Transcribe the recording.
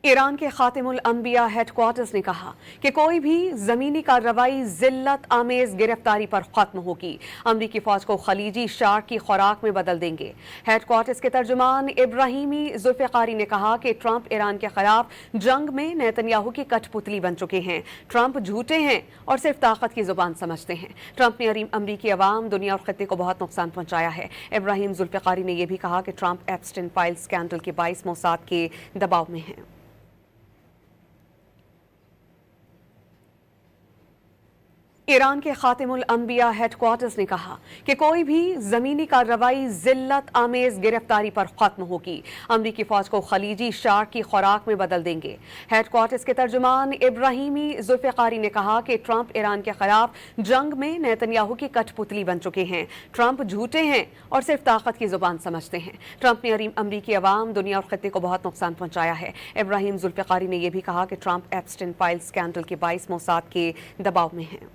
Iran के खातिमुल अंबिया headquarters ने कहा कि कोई भी जमीनी कार्रवाई जिल्लत आमेज गिरफ्तारी पर खत्म होगी। अमरीकी फौज को खलीजी शार्क की खुराक में बदल देंगे। हेडक्वार्टर्स के तर्जुमान इब्राहिमी जुल्फ़िकारी ने कहा कि ट्रंप ईरान के खिलाफ जंग में नेतन्याहू की कठपुतली बन चुके हैं। ट्रंप झूठे हैं और सिर्फ ताकत की जुबान समझते हैं। ट्रंप ने अमरीकी अवाम, दुनिया और खत्ते को बहुत नुकसान पहुंचाया है। इब्राहिम जुल्फ़िकारी ने यह भी कहा कि ट्रंप एप्स्टाइन फाइल स्कैंडल के बाइस मोसाद के दबाव में हैं। ईरान के खातिमुल अंबिया हेडक्वार्टर्स ने कहा कि कोई भी जमीनी कार्रवाई जिल्लत आमेज गिरफ्तारी पर खत्म होगी। अमरीकी फौज को खलीजी शार्क की खुराक में बदल देंगे। हेडक्वार्टर्स के तर्जुमान इब्राहिमी जुल्फ़िकारी ने कहा कि ट्रंप ईरान के खिलाफ जंग में नेतन्याहू की कठपुतली बन चुके हैं। ट्रंप झूठे हैं और सिर्फ ताकत की जुबान समझते हैं। ट्रंप ने अमरीकी अवाम, दुनिया और खत्ते को बहुत नुकसान पहुंचाया है। इब्राहिम जुल्फ़िकारी ने यह भी कहा कि ट्रंप एप्स्टाइन फाइल स्कैंडल के बाइस मोसाद के दबाव में हैं।